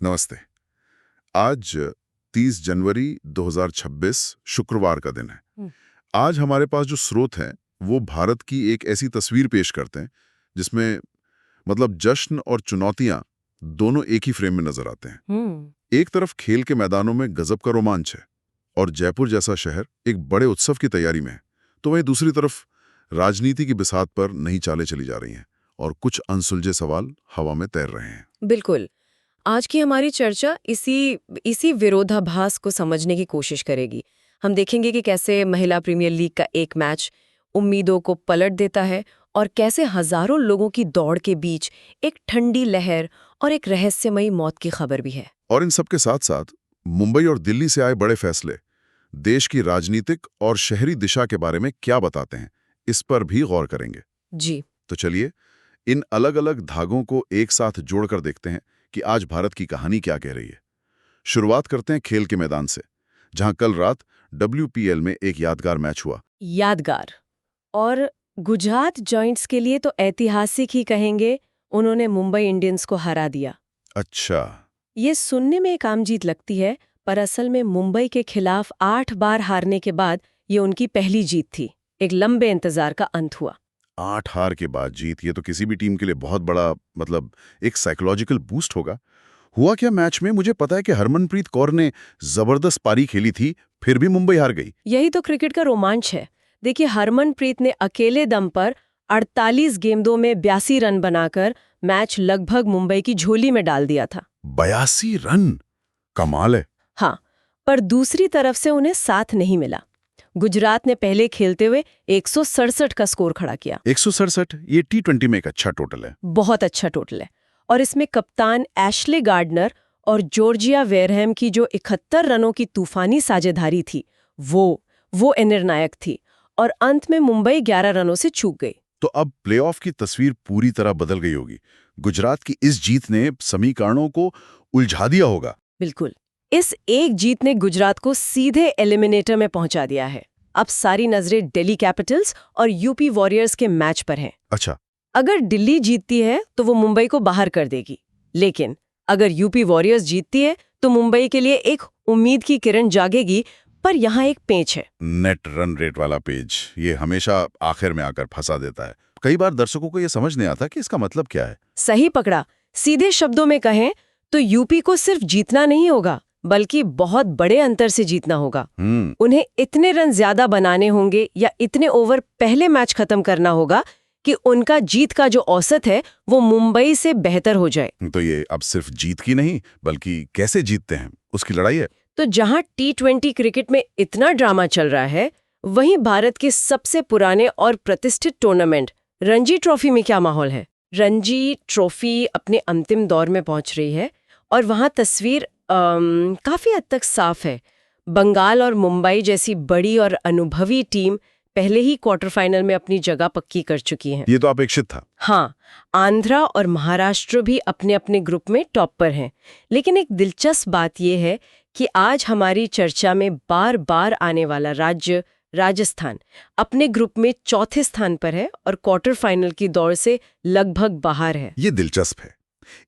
नमस्ते। आज 30 जनवरी 2026 शुक्रवार का दिन है। हम्म। आज हमारे पास जो स्रोत हैं वो भारत की एक ऐसी तस्वीर पेश करते हैं जिसमें मतलब जश्न और चुनौतियां दोनों एक ही फ्रेम में नजर आते हैं। हम्म। एक तरफ खेल के मैदानों में गजब का रोमांच है और जयपुर जैसा शहर एक बड़े उत्सव की तैयारी में है, तो वहीं दूसरी तरफ राजनीति की बिसात पर नई चालें चली जा रही हैं और कुछ अनसुलझे सवाल हवा में तैर रहे हैं। बिल्कुल। आज की हमारी चर्चा इसी इसी विरोधाभास को समझने की कोशिश करेगी। हम देखेंगे कि कैसे महिला प्रीमियर लीग का एक मैच उम्मीदों को पलट देता है और कैसे हजारों लोगों की दौड़ के बीच एक ठंडी लहर और एक रहस्यमयी मौत की खबर भी है। और इन सबके साथ साथ मुंबई और दिल्ली से आए बड़े फैसले देश की राजनीतिक और शहरी दिशा के बारे में क्या बताते हैं, इस पर भी गौर करेंगे। जी। तो चलिए इन अलग अलग धागों को एक साथ जोड़कर देखते हैं कि आज भारत की कहानी क्या कह रही है। शुरुआत करते हैं खेल के मैदान से, जहां कल रात WPL में एक यादगार मैच हुआ। यादगार और गुजरात जॉइंट्स के लिए तो ऐतिहासिक ही कहेंगे। उन्होंने मुंबई इंडियंस को हरा दिया। अच्छा। ये सुनने में एक आम जीत लगती है, पर असल में मुंबई के खिलाफ 8 बार हारने के बाद ये उनकी पहली जीत थी। एक लंबे इंतजार का अंत हुआ। 8 हार के बाद जीत, ये तो किसी भी टीम के लिए बहुत बड़ा मतलब एक साइकोलॉजिकल बूस्ट होगा। हुआ क्या मैच में? मुझे पता है कि हरमनप्रीत कौर ने जबरदस्त पारी खेली थी, फिर भी मुंबई हार गई। यही तो क्रिकेट का रोमांच है। देखिए, हरमनप्रीत ने अकेले दम पर 48 गेंदों में 82 रन बनाकर मैच लगभग मुंबई की झोली में डाल दिया था। 82 रन, कमाल है। हाँ, पर दूसरी तरफ से उन्हें साथ नहीं मिला। गुजरात ने पहले खेलते हुए 167 का स्कोर खड़ा किया। 167, ये T20 में एक अच्छा टोटल है। बहुत अच्छा टोटल है। और इसमें कप्तान एशले गार्डनर और जॉर्जिया वेरहम की जो 71 रनों की तूफानी साझेदारी थी, वो निर्णायक थी। और अंत में मुंबई 11 रनों से चूक गई। तो अब प्लेऑफ की तस्वीर पूरी तरह बदल गई होगी। गुजरात की इस जीत ने समीकरणों को उलझा दिया होगा। बिल्कुल। इस एक जीत ने गुजरात को सीधे एलिमिनेटर में पहुंचा दिया है। अब सारी नजरें दिल्ली कैपिटल्स और यूपी वॉरियर्स के मैच पर हैं। अच्छा। अगर दिल्ली जीतती है तो वो मुंबई को बाहर कर देगी, लेकिन अगर यूपी वॉरियर्स जीतती है तो मुंबई के लिए एक उम्मीद की किरण जागेगी। पर यहाँ एक पेच है। नेट रन रेट वाला पेज, ये हमेशा आखिर में आकर फंसा देता है। कई बार दर्शकों को ये समझ नहीं आता कि इसका मतलब क्या है। सही पकड़ा। सीधे शब्दों में कहें तो यूपी को सिर्फ जीतना नहीं होगा, बल्कि बहुत बड़े अंतर से जीतना होगा। उन्हें इतने रन ज्यादा बनाने होंगे या इतने ओवर पहले मैच खत्म करना होगा कि उनका जीत का जो औसत है वो मुंबई से बेहतर हो जाए। तो ये अब सिर्फ जीत की नहीं, बल्कि कैसे जीतते हैं उसकी लड़ाई है। तो जहां T20 क्रिकेट में इतना ड्रामा चल रहा है, वहीं भारत के सबसे पुराने और प्रतिष्ठित टूर्नामेंट रणजी ट्रॉफी में क्या माहौल है। रणजी ट्रॉफी अपने अंतिम दौर में पहुंच रही है और वहां तस्वीर काफी हद तक साफ है। बंगाल और मुंबई जैसी बड़ी और अनुभवी टीम पहले ही क्वार्टर फाइनल में अपनी जगह पक्की कर चुकी हैं। ये तो अपेक्षित था। हाँ, आंध्रा और महाराष्ट्र भी अपने अपने ग्रुप में टॉप पर हैं। लेकिन एक दिलचस्प बात यह है कि आज हमारी चर्चा में बार बार आने वाला राज्य राजस्थान अपने ग्रुप में चौथे स्थान पर है और क्वार्टर फाइनल की दौड़ से लगभग बाहर है। ये दिलचस्प है।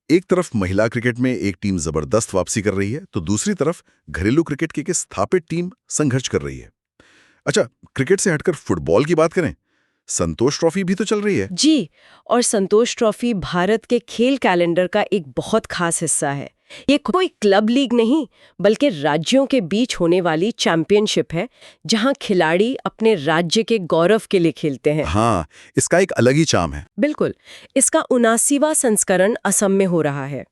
एक तरफ महिला क्रिकेट में एक टीम जबरदस्त वापसी कर रही है, तो दूसरी तरफ घरेलू क्रिकेट की एक स्थापित टीम संघर्ष कर रही है। अच्छा, क्रिकेट से हटकर फुटबॉल की बात करें, संतोष ट्रॉफी भी तो चल रही है। जी, और संतोष ट्रॉफी भारत के खेल कैलेंडर का एक बहुत खास हिस्सा है। ये कोई क्लब लीग नहीं, बल्कि राज्यों के बीच होने वाली चैंपियनशिप है, जहां खिलाड़ी अपने राज्य के गौरव के लिए खेलते हैं। हाँ, इसका एक अलग ही चार्म है। बिल्कुल। इसका 79वां संस्करण असम में हो रहा है।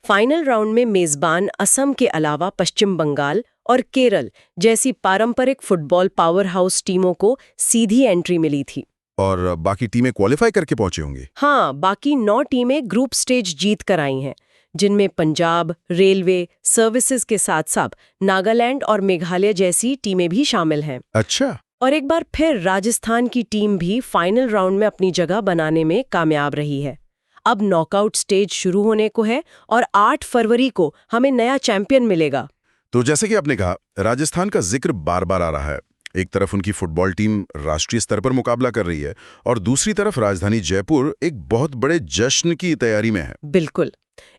फाइनल राउंड में मेजबान असम के अलावा पश्चिम बंगाल और केरल जैसी पारंपरिक फुटबॉल पावर हाउस टीमों को सीधी एंट्री मिली थी। और बाकी टीमें क्वालिफाई करके पहुंचे होंगे। हाँ, बाकी 9 टीमें ग्रुप स्टेज जीत कर आई हैं, जिनमें पंजाब, रेलवे, सर्विसेज के साथ साथ नागालैंड और मेघालय जैसी टीमें भी शामिल हैं। अच्छा। और एक बार फिर राजस्थान की टीम भी फाइनल राउंड में अपनी जगह बनाने में कामयाब रही है। अब नॉकआउट स्टेज शुरू होने को है और 8 फरवरी को हमें नया चैंपियन मिलेगा। तो जैसे कि आपने कहा, राजस्थान का जिक्र बार बार आ रहा है। एक तरफ उनकी फुटबॉल टीम राष्ट्रीय स्तर पर मुकाबला कर रही है और दूसरी तरफ राजधानी जयपुर एक बहुत बड़े जश्न की तैयारी में है। बिल्कुल।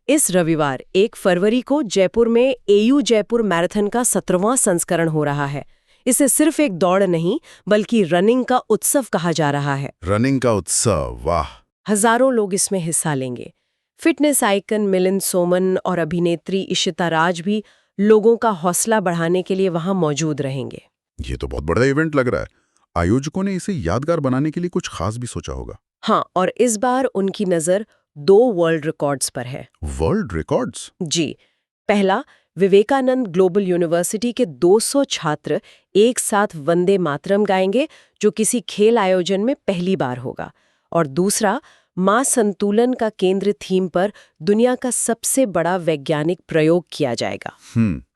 इस रविवार 1 फरवरी को जयपुर में एयू जयपुर मैराथन का 17वां संस्करण हो रहा है। इसे सिर्फ एक दौड़ नहीं बल्कि रनिंग का उत्सव कहा जा रहा है। रनिंग का उत्सव, वाह। हजारों लोग इसमें हिस्सा लेंगे। फिटनेस आइकन मिलिंद सोमन और अभिनेत्री इशिता राज भी लोगों का हौसला बढ़ाने के लिए वहां मौजूद रहेंगे। ये तो बहुत बड़ा इवेंट लग रहा है। आयोजकों ने इसे यादगार बनाने के लिए कुछ खास भी सोचा होगा। हाँ, और इस बार उनकी नज़र 2 वर्ल्ड रिकॉर्ड्स पर है। World records? जी। पहला, विवेकानंद ग्लोबल यूनिवर्सिटी के 200 छात्र एक साथ वंदे मातरम गाएंगे, जो किसी खेल आयोजन में पहली बार होगा। और दूसरा, मां संतुलन का केंद्र थीम पर दुनिया का सबसे बड़ा वैज्ञानिक प्रयोग किया जाएगा।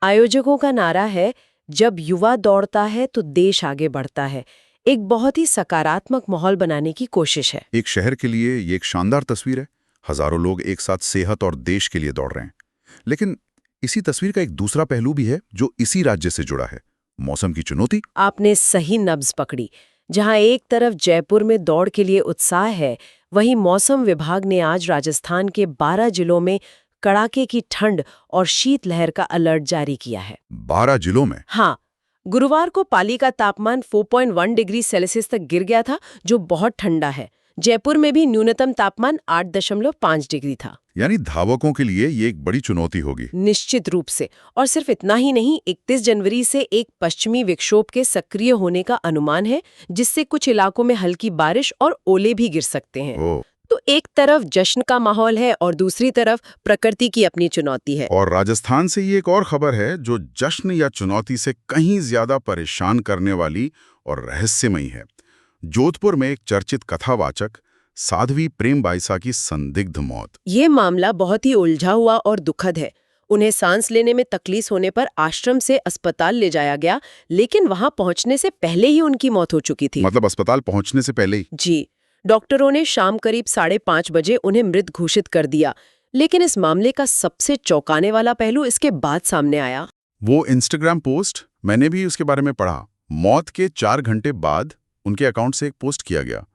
आयोजकों का नारा है, जब युवा दौड़ता है तो देश आगे बढ़ता है। एक बहुत ही सकारात्मक माहौल बनाने की कोशिश है। एक शहर के लिए ये एक शानदार तस्वीर है। हजारों लोग एक साथ सेहत और देश के लिए दौड़ रहे हैं। लेकिन इसी तस्वीर का एक दूसरा पहलू भी है जो इसी राज्य से जुड़ा है, मौसम की चुनौती। आपने सही नब्ज पकड़ी। जहां एक तरफ जयपुर में दौड़ के लिए उत्साह है, वहीं मौसम विभाग ने आज राजस्थान के 12 जिलों में कड़ाके की ठंड और शीतलहर का अलर्ट जारी किया है। 12 जिलों में? हाँ, गुरुवार को पाली का तापमान 4.1 डिग्री सेल्सियस तक गिर गया था, जो बहुत ठंडा है। जयपुर में भी न्यूनतम तापमान 8.5 डिग्री था। यानी धावकों के लिए ये एक बड़ी चुनौती होगी। निश्चित रूप से। और सिर्फ इतना ही नहीं, 31 जनवरी से एक पश्चिमी विक्षोभ के सक्रिय होने का अनुमान है, जिससे कुछ इलाकों में हल्की बारिश और ओले भी गिर सकते हैं। तो एक तरफ जश्न का माहौल है और दूसरी तरफ प्रकृति की अपनी चुनौती है। और राजस्थान से ये एक और खबर है जो जश्न या चुनौती से कहीं ज्यादा परेशान करने वाली और रहस्यमयी है। जोधपुर में एक चर्चित कथावाचक साध्वी प्रेम बाईसा की संदिग्ध मौत। ये मामला बहुत ही उलझा हुआ और दुखद है। उन्हें सांस लेने में तकलीफ होने पर आश्रम से अस्पताल ले जाया गया, लेकिन वहां पहुंचने से पहले ही उनकी मौत हो चुकी थी। मतलब अस्पताल पहुंचने से पहले ही? जी। डॉक्टरों ने शाम करीब 5:30 बजे उन्हें मृत घोषित कर दिया। लेकिन इस मामले का सबसे चौंकाने वाला पहलू इसके बाद सामने आया। वो इंस्टाग्राम पोस्ट, मैंने भी उसके बारे में पढ़ा। मौत के 4 घंटे बाद उनके अकाउंट से एक पोस्ट किया गया।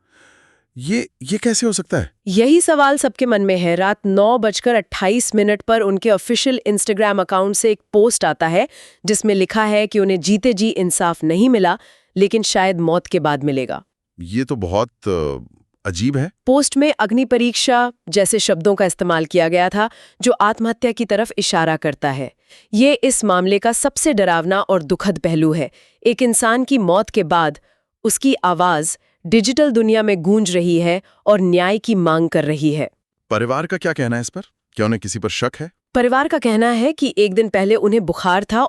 ये कैसे हो सकता है? यही सवाल सबके मन में है। रात 9:28 पर उनके ऑफिशियल इंस्टाग्राम अकाउंट से एक पोस्ट आता है, जिसमें लिखा है कि उन्हें जीते जी इंसाफ नहीं मिला, लेकिन शायद मौत के बाद मिलेगा। ये तो बहुत अजीब है। पोस्ट में अग्नि परीक्षा जैसे शब्दों का इस्तेमाल किया गया था, जो आत्महत्या की तरफ इशारा करता है। ये इस मामले का सबसे डरावना और दुखद पहलू है। एक इंसान की मौत के बाद उसकी आवाज डिजिटल दुनिया में गूंज रही है और न्याय की मांग कर रही है। परिवार का क्या कहना है इस पर? क्या उन्हें किसी पर शक है? परिवार का कहना है कि एक दिन पहले उन्हें बुखार था,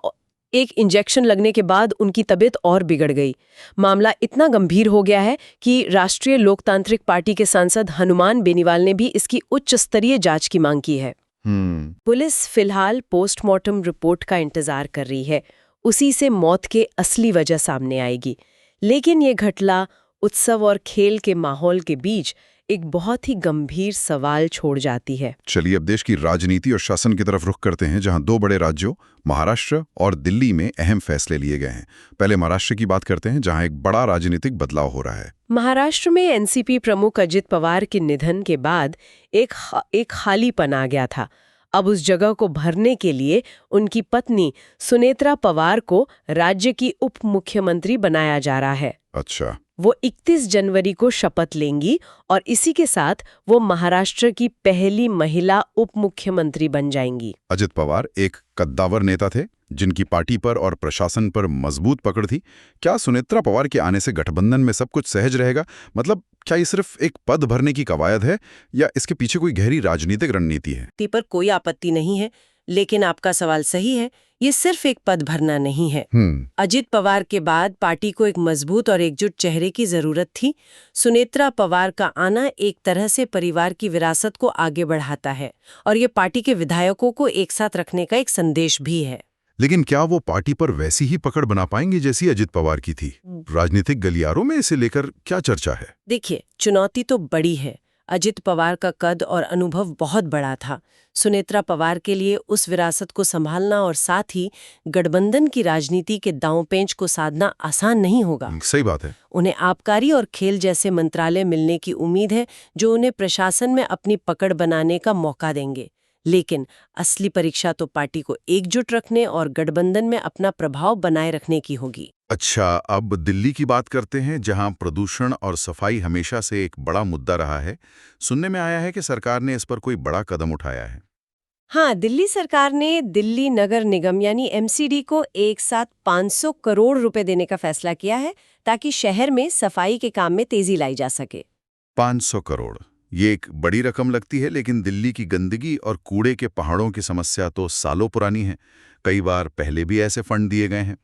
एक इंजेक्शन लगने के बाद उनकी तबीयत और बिगड़ गई। मामला इतना गंभीर हो गया है कि राष्ट्रीय लोकतांत्रिक पार्टी के सांसद हनुमान बेनीवाल ने भी इसकी उच्च स्तरीय जांच की मांग की है। पुलिस फिलहाल पोस्टमार्टम रिपोर्ट का इंतजार कर रही है। उसी से मौत के असली वजह सामने आएगी। लेकिन ये घटना उत्सव और खेल के माहौल के बीच एक बहुत ही गंभीर सवाल छोड़ जाती है। चलिए अब देश की राजनीति और शासन की तरफ रुख करते हैं, जहां 2 बड़े राज्यों महाराष्ट्र और दिल्ली में अहम फैसले लिए गए हैं। पहले महाराष्ट्र की बात करते हैं, जहां एक बड़ा राजनीतिक बदलाव हो रहा है। महाराष्ट्र में एनसीपी प्रमुख अजित पवार के निधन के बाद एक खालीपन आ गया था। अब उस जगह को भरने के लिए उनकी पत्नी सुनेत्रा पवार को राज्य की उप मुख्यमंत्री बनाया जा रहा है। अच्छा। वो 31 जनवरी को शपथ लेंगी और इसी के साथ वो महाराष्ट्र की पहली महिला उप मुख्यमंत्री बन जाएंगी। अजित पवार एक कद्दावर नेता थे, जिनकी पार्टी पर और प्रशासन पर मजबूत पकड़ थी। क्या सुनेत्रा पवार के आने से गठबंधन में सब कुछ सहज रहेगा? मतलब क्या ये सिर्फ एक पद भरने की कवायद है या इसके पीछे कोई गहरी राजनीतिक रणनीति है? पर कोई आपत्ति नहीं है, लेकिन आपका सवाल सही है। ये सिर्फ एक पद भरना नहीं है। अजित पवार के बाद पार्टी को एक मजबूत और एकजुट चेहरे की जरूरत थी। सुनेत्रा पवार का आना एक तरह से परिवार की विरासत को आगे बढ़ाता है और ये पार्टी के विधायकों को एक साथ रखने का एक संदेश भी है। लेकिन क्या वो पार्टी पर वैसी ही पकड़ बना पाएंगे जैसी अजित पवार की थी? राजनीतिक गलियारों में इसे लेकर क्या चर्चा है? देखिए, चुनौती तो बड़ी है। अजित पवार का कद और अनुभव बहुत बड़ा था। सुनेत्रा पवार के लिए उस विरासत को संभालना और साथ ही गठबंधन की राजनीति के दांवपेंच को साधना आसान नहीं होगा। सही बात है। उन्हें आबकारी और खेल जैसे मंत्रालय मिलने की उम्मीद है, जो उन्हें प्रशासन में अपनी पकड़ बनाने का मौका देंगे। लेकिन असली परीक्षा तो पार्टी को एकजुट रखने और गठबंधन में अपना प्रभाव बनाए रखने की होगी। अच्छा, अब दिल्ली की बात करते हैं, जहां प्रदूषण और सफाई हमेशा से एक बड़ा मुद्दा रहा है। सुनने में आया है कि सरकार ने इस पर कोई बड़ा कदम उठाया है। हाँ, दिल्ली सरकार ने दिल्ली नगर निगम यानी एमसीडी को एक साथ 500 करोड़ रुपए देने का फैसला किया है ताकि शहर में सफाई के काम में तेजी लाई जा सके। 500 करोड़, ये एक बड़ी रकम लगती है, लेकिन दिल्ली की गंदगी और कूड़े के पहाड़ों की समस्या तो सालों पुरानी है। कई बार पहले भी ऐसे फंड दिए गए हैं।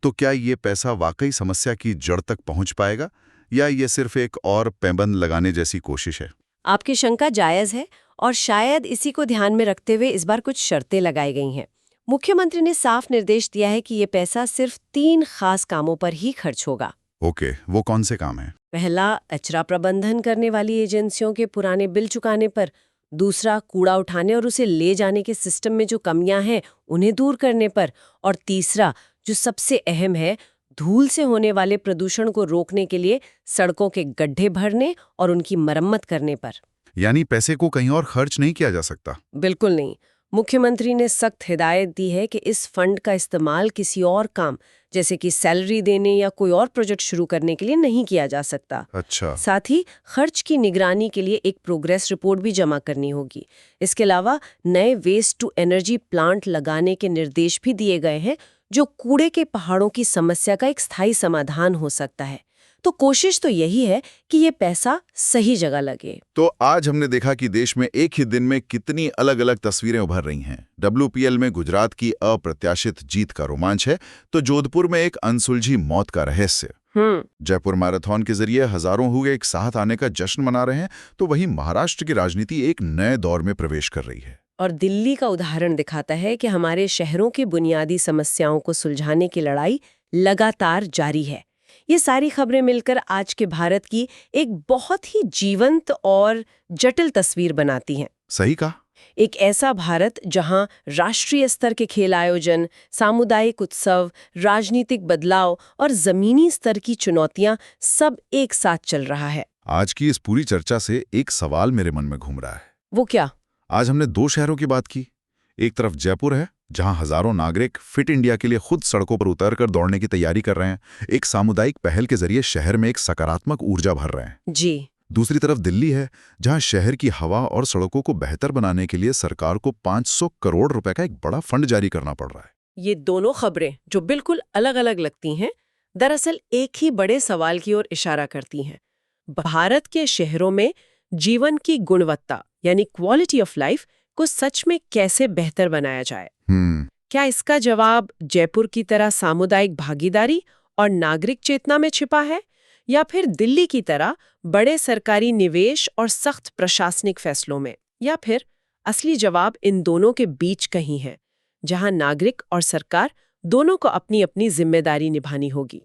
तो क्या ये पैसा वाकई समस्या की जड़ तक पहुंच पाएगा, या ये सिर्फ एक और पैबंद लगाने जैसी कोशिश है? आपकी शंका जायज है और शायद इसी को ध्यान में रखते हुए इस बार कुछ शर्तें लगाई गई हैं। मुख्यमंत्री ने साफ निर्देश दिया है कि ये पैसा सिर्फ 3 खास कामों पर ही खर्च होगा। ओके, वो कौन से काम हैं? पहला, कचरा प्रबंधन करने वाली एजेंसियों के पुराने बिल चुकाने पर। दूसरा, कूड़ा उठाने और उसे ले जाने के सिस्टम में जो कमियां हैं उन्हें दूर करने पर। और तीसरा, जो सबसे अहम है, धूल से होने वाले प्रदूषण को रोकने के लिए सड़कों के गड्ढे भरने और उनकी मरम्मत करने पर। यानी पैसे को कहीं और खर्च नहीं किया जा सकता? बिल्कुल नहीं। मुख्यमंत्री ने सख्त हिदायत दी है कि इस फंड का इस्तेमाल किसी और काम जैसे कि सैलरी देने या कोई और प्रोजेक्ट शुरू करने के लिए नहीं किया जा सकता। अच्छा। साथ ही खर्च की निगरानी के लिए एक प्रोग्रेस रिपोर्ट भी जमा करनी होगी। इसके अलावा नए वेस्ट टू एनर्जी प्लांट लगाने के निर्देश भी दिए गए हैं, जो कूड़े के पहाड़ों की समस्या का एक स्थायी समाधान हो सकता है। तो कोशिश तो यही है कि ये पैसा सही जगह लगे। तो आज हमने देखा कि देश में एक ही दिन में कितनी अलग अलग तस्वीरें उभर रही हैं। WPL में गुजरात की अप्रत्याशित जीत का रोमांच है, तो जोधपुर में एक अनसुलझी मौत का रहस्य। जयपुर मैराथन के जरिए हजारों हुए एक साथ आने का जश्न मना रहे हैं, तो वहीं महाराष्ट्र की राजनीति एक नए दौर में प्रवेश कर रही है। और दिल्ली का उदाहरण दिखाता है कि हमारे शहरों की बुनियादी समस्याओं को सुलझाने की लड़ाई लगातार जारी है। ये सारी खबरें मिलकर आज के भारत की एक बहुत ही जीवंत और जटिल तस्वीर बनाती हैं। सही कहा। एक ऐसा भारत जहां राष्ट्रीय स्तर के खेल आयोजन, सामुदायिक उत्सव, राजनीतिक बदलाव और जमीनी स्तर की चुनौतियां सब एक साथ चल रहा है। आज की इस पूरी चर्चा से एक सवाल मेरे मन में घूम रहा है। वो क्या? आज हमने 2 शहरों की बात की। एक तरफ जयपुर है, जहां हजारों नागरिक फिट इंडिया के लिए खुद सड़कों पर उतरकर दौड़ने की तैयारी कर रहे हैं। एक सामुदायिक पहल के जरिए शहर में एक सकारात्मक ऊर्जा भर रहे हैं। जी। दूसरी तरफ दिल्ली है, जहां शहर की हवा और सड़कों को बेहतर बनाने के लिए सरकार को 500 करोड़ रुपए का एक बड़ा फंड जारी करना पड़ रहा है। ये दोनों खबरें, जो बिल्कुल अलग-अलग लगती हैं, दरअसल एक ही बड़े सवाल की ओर इशारा करती हैं। भारत के शहरों में जीवन की गुणवत्ता यानी क्वालिटी ऑफ लाइफ को सच में कैसे बेहतर बनाया जाए। क्या इसका जवाब जयपुर की तरह सामुदायिक भागीदारी और नागरिक चेतना में छिपा है, या फिर दिल्ली की तरह बड़े सरकारी निवेश और सख्त प्रशासनिक फैसलों में? या फिर असली जवाब इन दोनों के बीच कहीं है, जहां नागरिक और सरकार दोनों को अपनी अपनी जिम्मेदारी निभानी होगी।